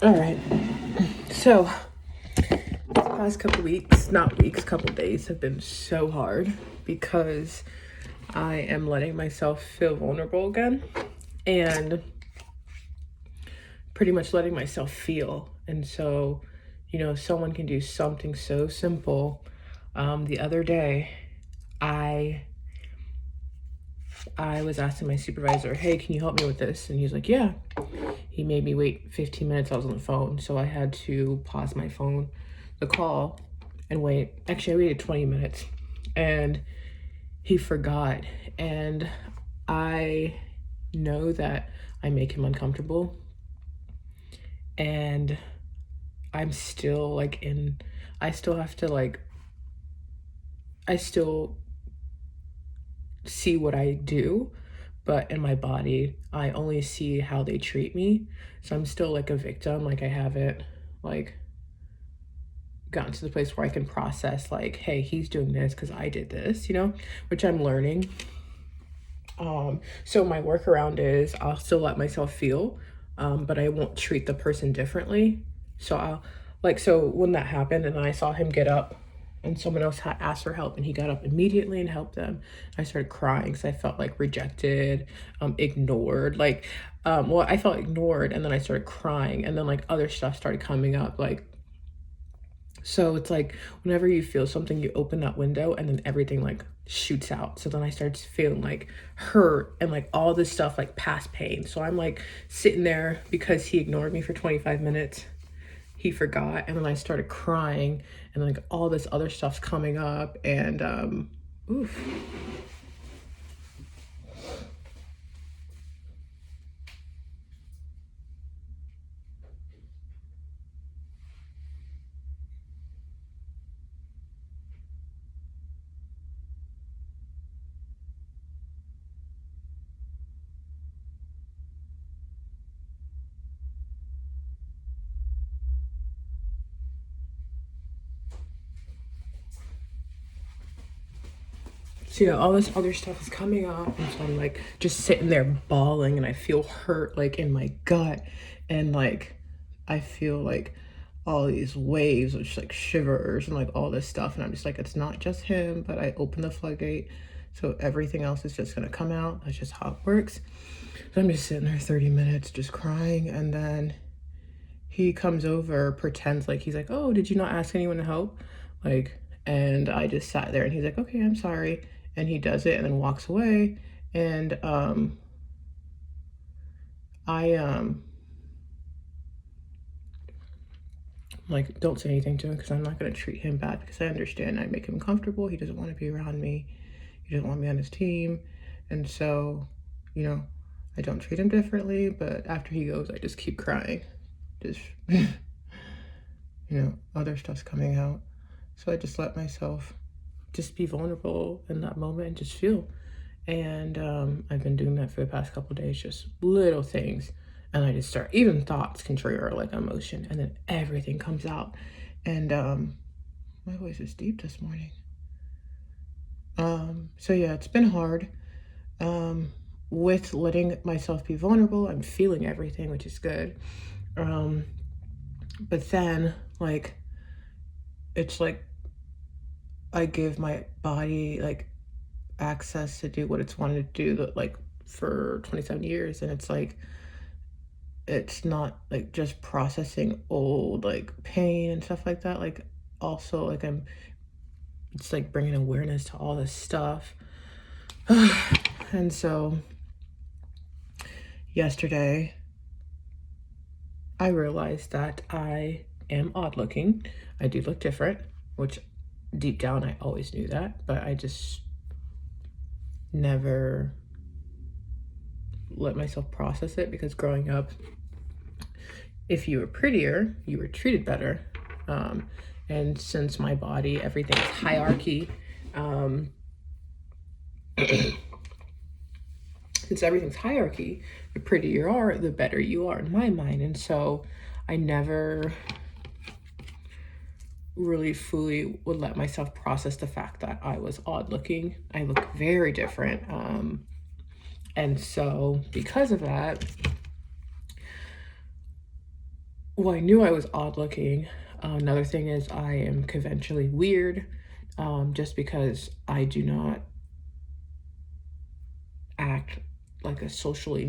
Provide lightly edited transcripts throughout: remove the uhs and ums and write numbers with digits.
All right. So, the past couple weeks, not weeks, couple days have been so hard because I am letting myself feel vulnerable again and pretty much letting myself feel. And so, someone can do something so simple. The other day, I I was asking my supervisor, "Hey, can you help me with this?" And he's like, "Yeah." He made me wait 15 minutes. I was on the phone, so I had to pause my phone, the call, and wait. Actually, I waited 20 minutes, and he forgot. And I know that I make him uncomfortable, and I'm still I still have to I still see what I do, but in my body, I only see how they treat me. So I'm still like a victim. Like I haven't like gotten to the place where I can process like, hey, he's doing this because I did this, which I'm learning. So my workaround is I'll still let myself feel, but I won't treat the person differently. So so when that happened and I saw him get up and someone else had asked for help and he got up immediately and helped them, I started crying because I felt like rejected, ignored. I felt ignored and then I started crying and then like other stuff started coming up. So it's like whenever you feel something, you open that window and then everything like shoots out. So then I start feeling like hurt and like all this stuff, like past pain. So I'm like sitting there because he ignored me for 25 minutes. He forgot. And then I started crying and like all this other stuff's coming up. And oof. So all this other stuff is coming up, and so I'm like just sitting there bawling, and I feel hurt like in my gut, and like I feel like all these waves of just like shivers and like all this stuff, and I'm just like, it's not just him, but I open the floodgate, so everything else is just gonna come out. That's just how it works. So I'm just sitting there 30 minutes just crying, and then he comes over, pretends like he's like, oh, did you not ask anyone to help? And I just sat there and he's like, okay, I'm sorry. And he does it and then walks away. And I like, don't say anything to him because I'm not going to treat him bad because I understand I make him comfortable. He doesn't want to be around me. He doesn't want me on his team. And so, I don't treat him differently, but after he goes, I just keep crying. Just, other stuff's coming out. So I just let myself just be vulnerable in that moment and just feel. And I've been doing that for the past couple days, just little things. And I just start, even thoughts can trigger like emotion, and then everything comes out. And my voice is deep this morning. So yeah, it's been hard. With letting myself be vulnerable, I'm feeling everything, which is good. But then it's like I give my body like access to do what it's wanted to do for 27 years, and it's not like just processing old like pain and stuff like that. Like also like it's like bringing awareness to all this stuff. And so yesterday I realized that I am odd looking. I do look different, which deep down I always knew that, but I just never let myself process it because growing up, if you were prettier, you were treated better. And since my body, everything's hierarchy, since everything's hierarchy, the prettier you are, the better you are in my mind. And so I never really fully would let myself process the fact that I was odd looking. I look very different. And so because of that, well, I knew I was odd looking. Another thing is I am conventionally weird, just because I do not act like a socially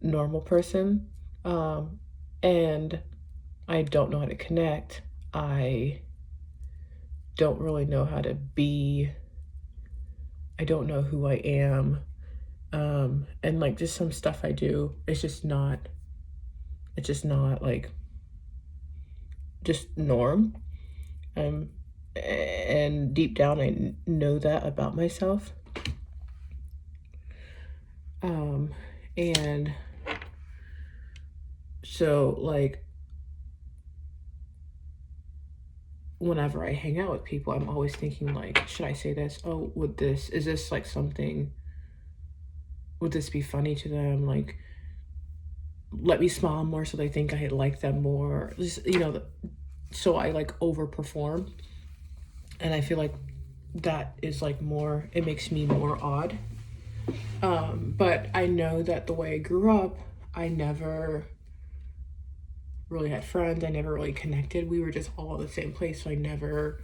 normal person. And I don't know how to connect. I don't really know how to be. I don't know who I am. And like just some stuff I do, it's just not like just norm. Um, and deep down, I know that about myself. Um, and so like whenever I hang out with people, I'm always thinking like, should I say this? Oh, is this like something, would this be funny to them? Like, let me smile more so they think I like them more. Just, so I like overperform. And I feel like that is like more, it makes me more odd. But I know that the way I grew up, I never really had friends. I never really connected. We were just all in the same place. So I never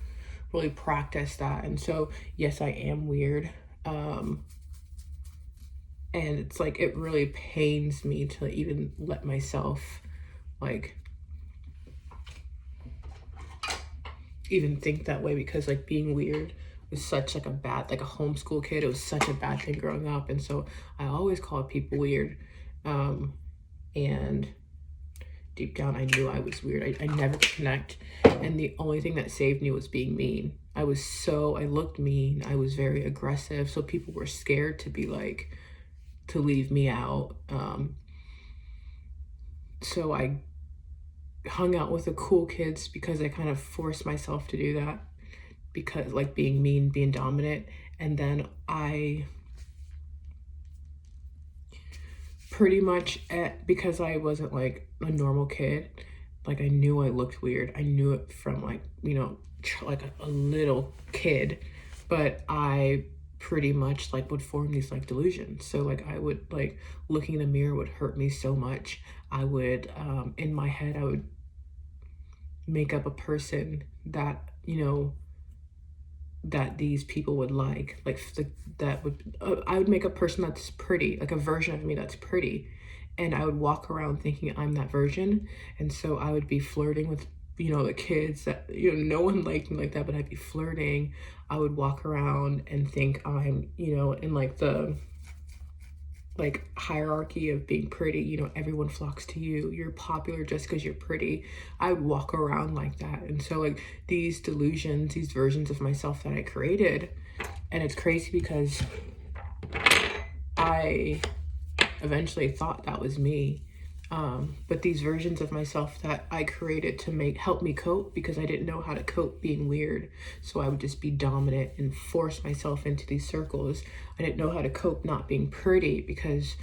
really practiced that. And so, yes, I am weird. And it's like, it really pains me to even let myself like even think that way, because like being weird was such like a bad, like a homeschool kid, it was such a bad thing growing up. And so I always called people weird. And deep down I knew I was weird. I never could connect, and the only thing that saved me was being mean. I looked mean, I was very aggressive, so people were scared to be like, to leave me out. So I hung out with the cool kids because I kind of forced myself to do that, because like being mean, being dominant. And then I pretty much, because I wasn't like a normal kid, like I knew I looked weird. I knew it from like, like a little kid, but I pretty much like would form these like delusions. So like I would like, looking in the mirror would hurt me so much. I would, in my head, I would make up a person that, that these people would like I would make a person that's pretty, like a version of me that's pretty, and I would walk around thinking I'm that version. And so I would be flirting with, the kids that, no one liked me like that, but I'd be flirting. I would walk around and think I'm, in like the like hierarchy of being pretty, everyone flocks to you, you're popular just because you're pretty. I would walk around like that. And so like these delusions, these versions of myself that I created, and it's crazy because I eventually thought that was me. But these versions of myself that I created to help me cope, because I didn't know how to cope being weird. So I would just be dominant and force myself into these circles. I didn't know how to cope not being pretty, because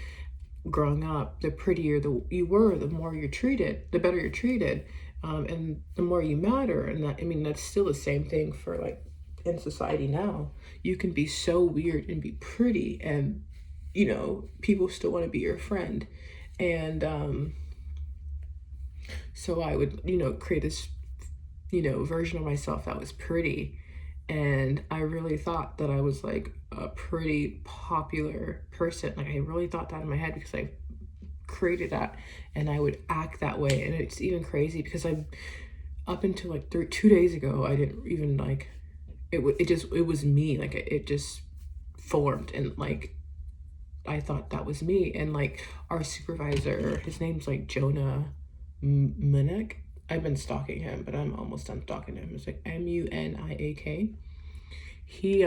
growing up, the prettier you were, the more you're treated, the better you're treated, and the more you matter. And that, I mean, that's still the same thing for like in society now. You can be so weird and be pretty, and people still want to be your friend. And so I would, create this, version of myself that was pretty. And I really thought that I was like a pretty popular person. Like I really thought that in my head, because I created that, and I would act that way. And it's even crazy because up until like 2 days ago, I didn't even like, it was me. Like it just formed, and like I thought that was me. And like our supervisor, his name's like Jonah Muniak. I've been stalking him, but I'm almost done stalking him. It's like Muniak. He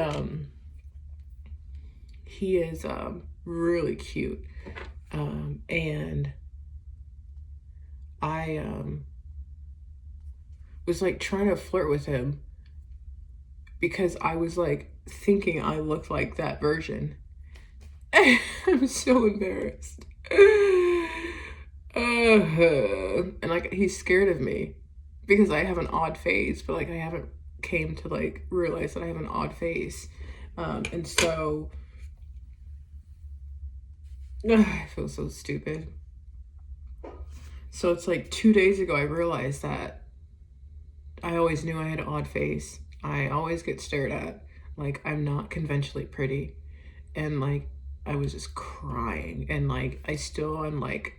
is really cute. And I was like trying to flirt with him because I was like thinking I looked like that version. I'm so embarrassed. And like he's scared of me because I have an odd face, but like I haven't came to like realize that I have an odd face. And so I feel so stupid. So it's like 2 days ago I realized that I always knew I had an odd face. I always get stared at. Like, I'm not conventionally pretty. And like, I was just crying. And like, I still am like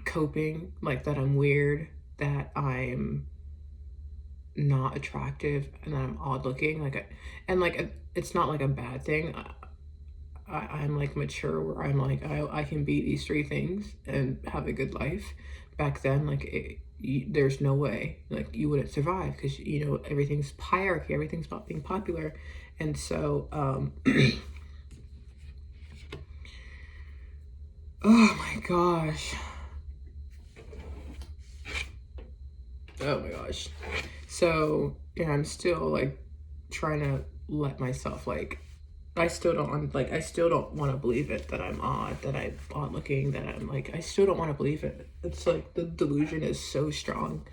coping, like that I'm weird, that I'm not attractive, and that I'm odd looking. It's not like a bad thing. I'm like mature where I'm like, I can be these three things and have a good life. Back then, like, there's no way like you wouldn't survive, because you know everything's hierarchy, everything's about being popular. And so oh my gosh, oh my gosh. So yeah, I'm still like trying to let myself like, I still don't want to believe it, that I'm odd, that I'm odd looking, that I'm like, I still don't want to believe it. It's like the delusion is so strong.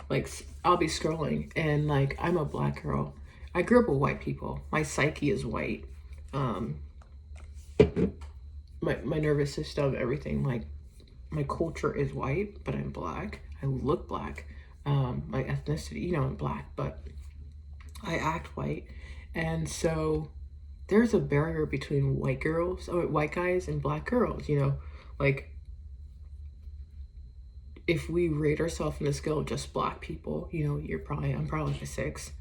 Like, I'll be scrolling and like, I'm a black girl. I grew up with white people. My psyche is white. Um, my nervous system, everything, like my culture is white, but I'm black. I look black. My ethnicity, you know, I'm black, but I act white. And so there's a barrier between white girls, or white guys, and black girls, you know? Like, if we rate ourselves on the scale of just black people, you know, I'm probably like a 6.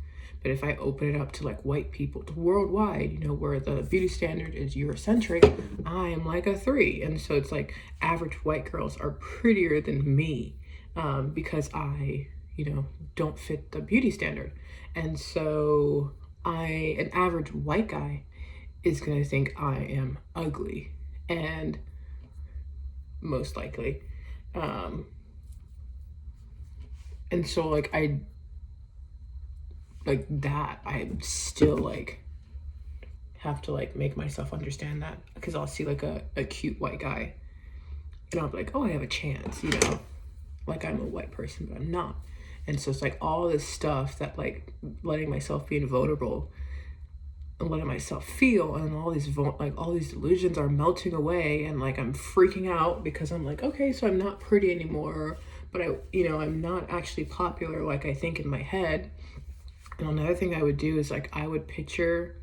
But if I open it up to like white people, to worldwide, you know, where the beauty standard is Eurocentric, I am like a 3. And so it's like average white girls are prettier than me, because I, you know, don't fit the beauty standard. And so an average white guy is gonna think I am ugly, and most likely. And so like I still like have to like make myself understand that, because I'll see like a cute white guy and I'll be like, oh, I have a chance, you know, like I'm a white person, but I'm not. And so it's like all this stuff that like letting myself be invulnerable and letting myself feel, and all these all these delusions are melting away, and like I'm freaking out because I'm like, okay, so I'm not pretty anymore, but I'm not actually popular like I think in my head. And another thing I would do is like I would picture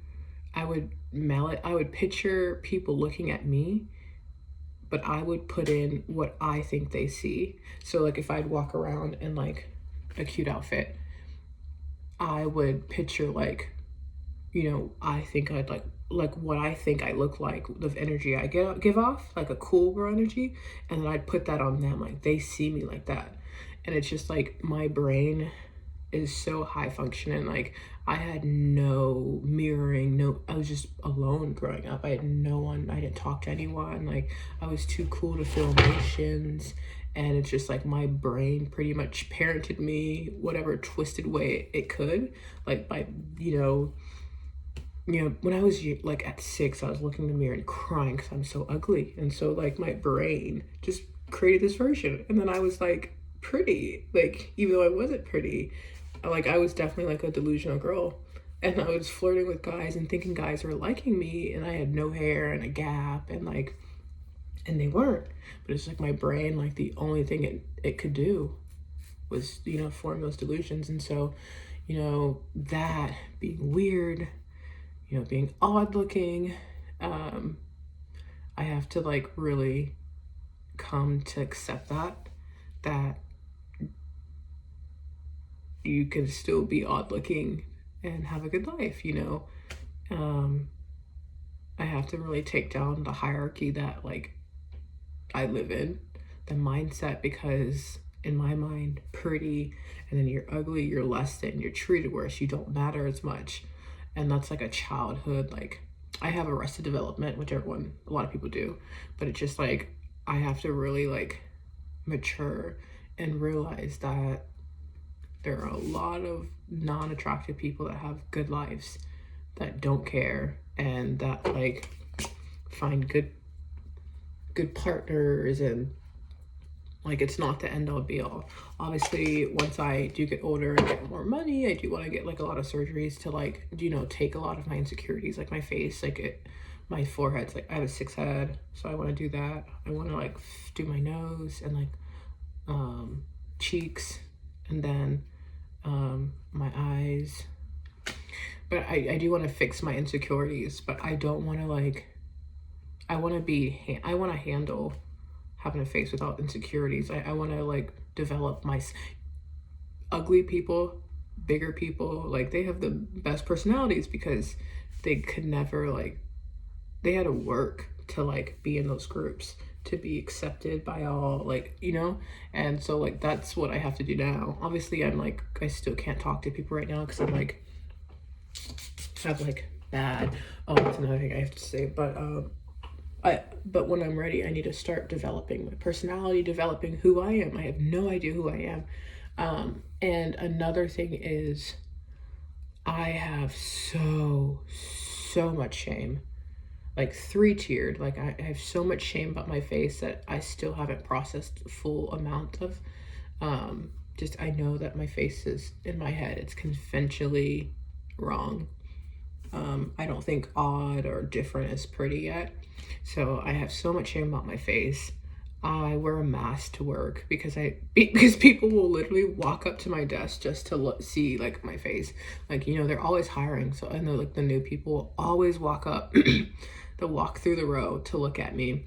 people looking at me, but I would put in what I think they see. So like if I'd walk around in like a cute outfit, I would picture like, you know, I think I'd like what I think I look like, the energy I give off, like a cool girl energy, and then I'd put that on them, like they see me like that. And it's just like my brain is so high functioning. Like I had no mirroring, I was just alone growing up. I had no one, I didn't talk to anyone. Like I was too cool to feel emotions. And it's just like my brain pretty much parented me whatever twisted way it could, like by, when I was like at 6, I was looking in the mirror and crying because I'm so ugly. And so like my brain just created this version. And then I was like pretty, like even though I wasn't pretty, like I was definitely like a delusional girl. And I was flirting with guys and thinking guys were liking me, and I had no hair and a gap, and they weren't. But it's like my brain, like the only thing it could do was, form those delusions. And so, that being weird, being odd looking, I have to like really come to accept that you can still be odd looking and have a good life, I have to really take down the hierarchy that like I live in, the mindset, because in my mind, pretty, and then you're ugly, you're less than, you're treated worse, you don't matter as much. And that's like a childhood, like I have Arrested Development, which a lot of people do, but it's just like I have to really like mature and realize that there are a lot of non-attractive people that have good lives, that don't care, and that like find good partners, and like it's not the end all be all. Obviously, once I do get older and get more money, I do want to get like a lot of surgeries to like, take a lot of my insecurities, like my face, my forehead's like, I have a 6 head, so I want to do that. I want to like do my nose and like cheeks, and then my eyes. But I do want to fix my insecurities, but I don't want to like, I want to handle having a face without insecurities. I want to like develop my ugly people, bigger people, like they have the best personalities because they could never like, they had to work to like be in those groups, to be accepted by all, like, you know. And so like that's what I have to do now. Obviously I'm like, I still can't talk to people right now because I'm like, have like bad, oh, that's another thing I have to say, but but when I'm ready, I need to start developing my personality, developing who I am. I have no idea who I am. And another thing is I have so much shame, like 3-tiered. Like I have so much shame about my face that I still haven't processed full amount of. Just I know that my face is in my head, it's conventionally wrong. I don't think odd or different is pretty yet. So I have so much shame about my face. I wear a mask to work because people will literally walk up to my desk just to see like my face. Like, you know, they're always hiring. So I know like the new people always walk up, they'll walk through the row to look at me,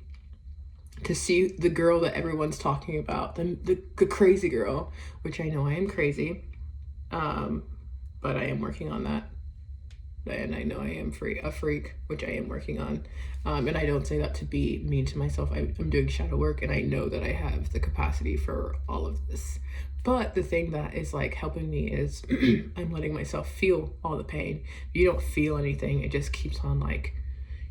to see the girl that everyone's talking about, the crazy girl, which I know I am crazy. But I am working on that. And I know I am a freak, which I am working on. And I don't say that to be mean to myself. I'm doing shadow work, and I know that I have the capacity for all of this. But the thing that is like helping me is I'm letting myself feel all the pain. If you don't feel anything, it just keeps on like,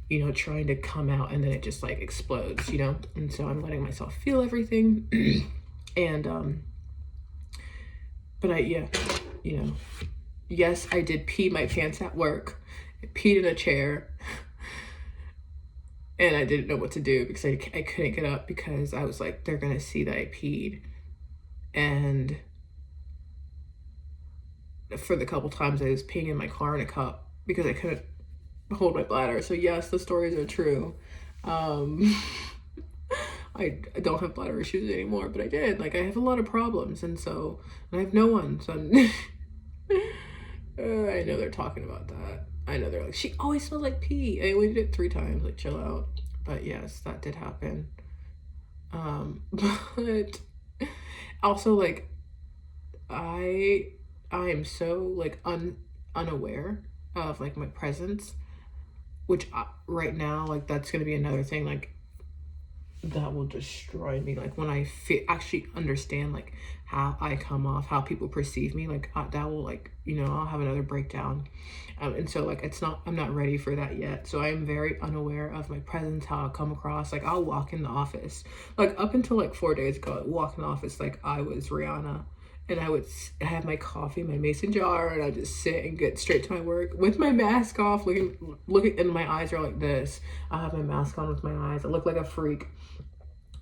you know, trying to come out, and then it just like explodes, you know? And so I'm letting myself feel everything. And, but yeah, you know, yes, I did pee my pants at work. I peed in a chair. And I didn't know what to do because I couldn't get up because I was like, they're going to see that I peed. And for the couple times I was peeing in my car in a cup because I couldn't hold my bladder. So yes, the stories are true. I don't have bladder issues anymore, but I did. Like, I have a lot of problems. And so I have no one. So I know they're talking about that. I know they're like, she always smells like pee. I only did it 3 times, like chill out. But yes, that did happen. But also like I am so like unaware of like my presence, which right now, like that's gonna be another thing like that will destroy me. Like when I actually understand like how I come off, how people perceive me, like that will like, you know, I'll have another breakdown. And so like I'm not ready for that yet. So I am very unaware of my presence, how I come across. Like I'll walk in the office, like up until like 4 days ago, I'd walk in the office like I was Rihanna, and I would have my coffee, my mason jar, and I'd just sit and get straight to my work with my mask off, looking, and my eyes are like this. I have my mask on with my eyes. I look like a freak.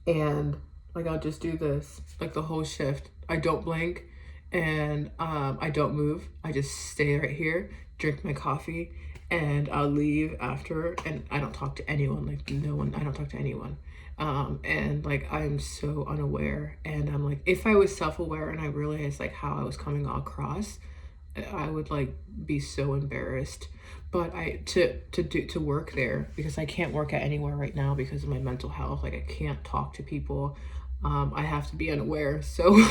And like I'll just do this like the whole shift. I don't blink, and I don't move. I just stay right here, drink my coffee, and I'll leave after, and I don't talk to anyone. Like no one, I don't talk to anyone. And like I'm so unaware, and I'm like, if I was self-aware and I realized like how I was coming across, I would like be so embarrassed. But to work there, because I can't work at anywhere right now because of my mental health. Like I can't talk to people. I have to be unaware. So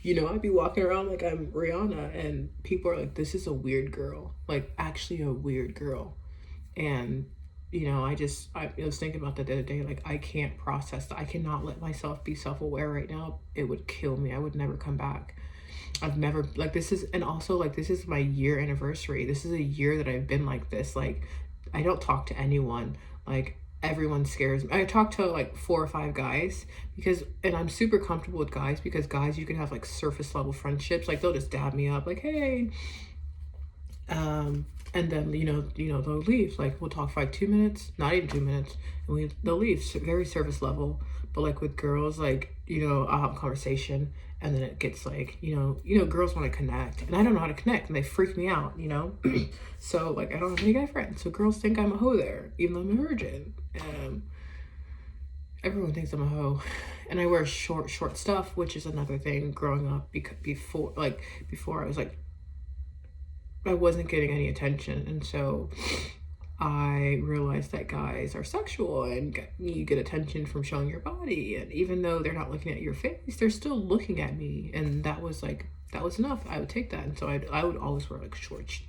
you know, I'd be walking around like I'm Rihanna, and people are like, this is a weird girl, like actually a weird girl. And you know, I was thinking about that the other day. Like I can't process that. I cannot let myself be self-aware right now. It would kill me. I would never come back. I've never, like, this is, and also like this is my year anniversary. This is a year that I've been like this. Like I don't talk to anyone. Like everyone scares me. I talk to like 4 or 5 guys because, and I'm super comfortable with guys because guys, you can have like surface level friendships. Like they'll just dab me up like, hey, and then you know they'll leave. Like we'll talk for like 2 minutes, not even 2 minutes, and they'll leave. Very surface level. But like with girls, like, you know, I'll have a conversation, and then it gets like, you know, girls want to connect, and I don't know how to connect, and they freak me out, you know. So like I don't have any guy friends, so girls think I'm a hoe there, even though I'm a virgin. everyone thinks I'm a hoe. And I wear short stuff, which is another thing growing up, because before I was like, I wasn't getting any attention. And so I realized that guys are sexual and you get attention from showing your body. And even though they're not looking at your face, they're still looking at me. And that was enough. I would take that. And so I would always wear like short,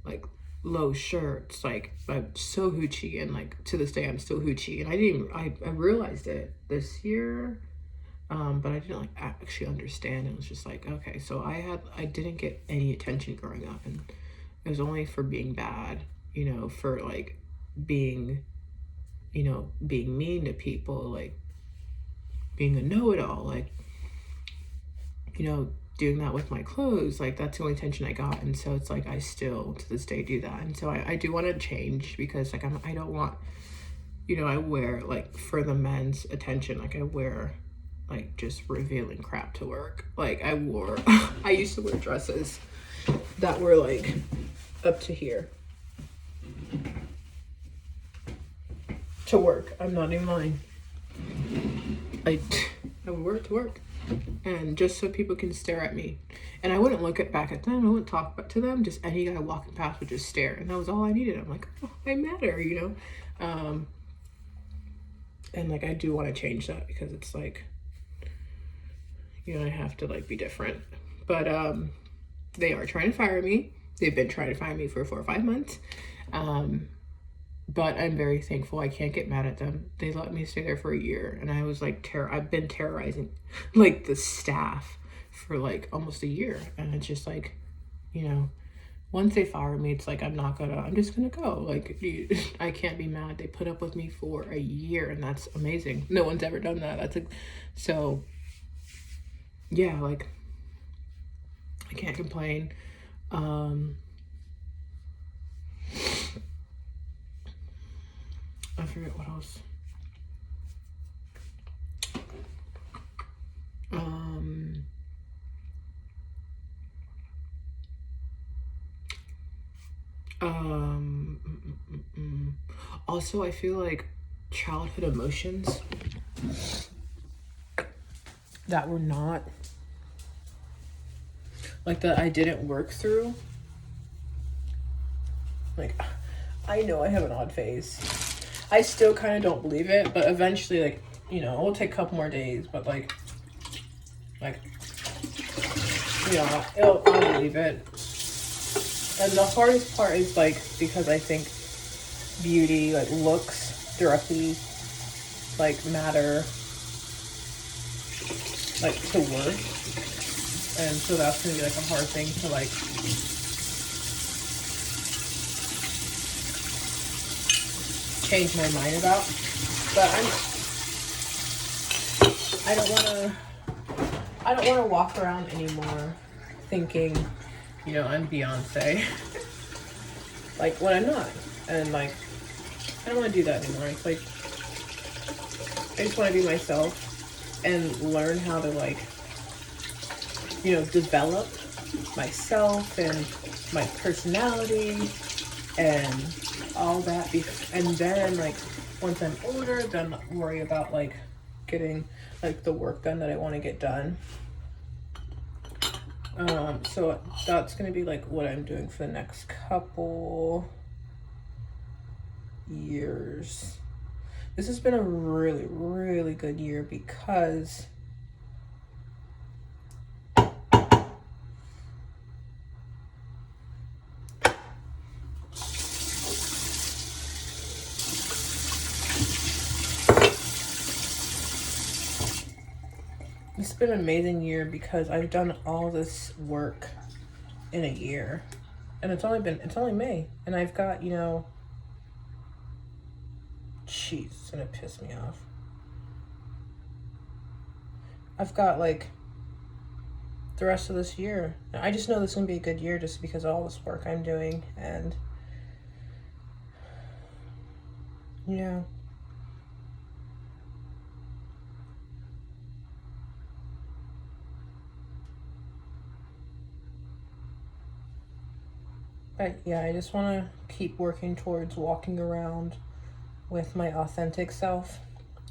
like low shirts. Like, I'm so hoochie, and like to this day I'm still hoochie. And I realized it this year, but I didn't like actually understand. It was just like, okay, so I didn't get any attention growing up, and it was only for being bad, for like being, being mean to people, like being a know-it-all, like, doing that with my clothes. Like, that's the only attention I got. And so it's like, I still to this day do that. And so I do want to change, because like I don't want, I wear, like, for the men's attention, like I wear like just revealing crap to work. Like, I used to wear dresses that were like up to here to work. I'm not even lying. I would wear it to work, and just so people can stare at me. And I wouldn't look back at them. I wouldn't talk back to them. Just any guy walking past would just stare, and that was all I needed. I'm like, oh, I matter, and like, I do want to change that, because it's like, I have to like be different. But they are trying to fire me. They've been trying to fire me for 4 or 5 months. But I'm very thankful. I can't get mad at them. They let me stay there for a year, and I was like, I've been terrorizing like the staff for like almost a year. And it's just like, once they fire me, it's like, I'm just gonna go. Like, I can't be mad. They put up with me for a year, and that's amazing. No one's ever done that. That's like, so yeah, like, I can't complain. I forget what else. Also, I feel like childhood emotions that were not, like, that I didn't work through. Like, I know I have an odd face. I still kind of don't believe it, but eventually, like, it'll take a couple more days, but like, I'll believe it. And the hardest part is like, because I think beauty, like looks directly, like matter, like to worth. And so that's gonna be like a hard thing to like change my mind about. But I don't wanna walk around anymore thinking, I'm Beyonce. Like, when I'm not. And like, I don't wanna do that anymore. It's like, I just wanna be myself and learn how to like, develop myself and my personality and all that. And then like, once I'm older, then worry about like getting like the work done that I want to get done. So that's gonna be like what I'm doing for the next couple years. This has been a really, really good year, because it's been an amazing year, because I've done all this work in a year, and it's only May, and I've got, jeez, it's gonna piss me off. I've got like the rest of this year. I just know this is gonna be a good year, just because of all this work I'm doing. And yeah. But yeah, I just want to keep working towards walking around with my authentic self,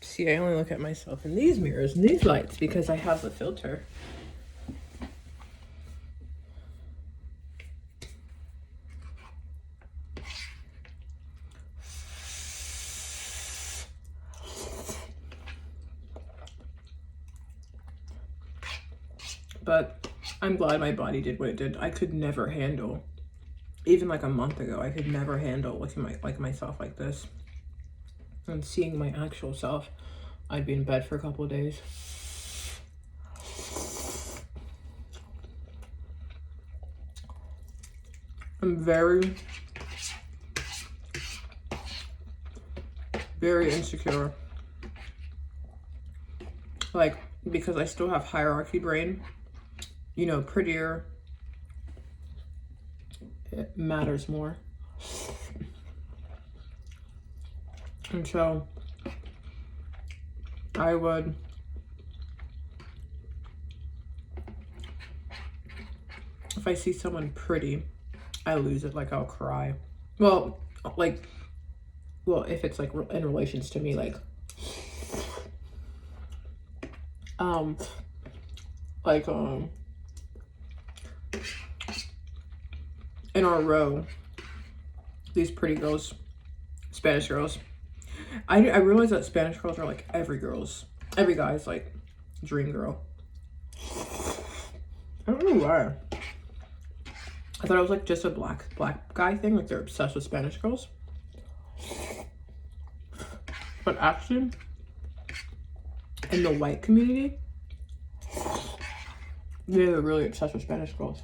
See, I only look at myself in these mirrors and these lights because I have the filter. But I'm glad my body did what it did. I could never handle, even like a month ago, I could never handle looking like myself like this. And seeing my actual self, I'd be in bed for a couple of days. I'm very, very insecure. Like, because I still have hierarchy brain, you know, prettier, it matters more. And so I would, if I see someone pretty, I lose it. Like, I'll cry. Well, like, well, if it's like in relations to me, like in our row, these pretty girls, Spanish girls, I realize that Spanish girls are like every guy's like dream girl. I don't know why. I thought it was like just a black guy thing, like they're obsessed with Spanish girls. But actually, in the white community, they're really obsessed with Spanish girls.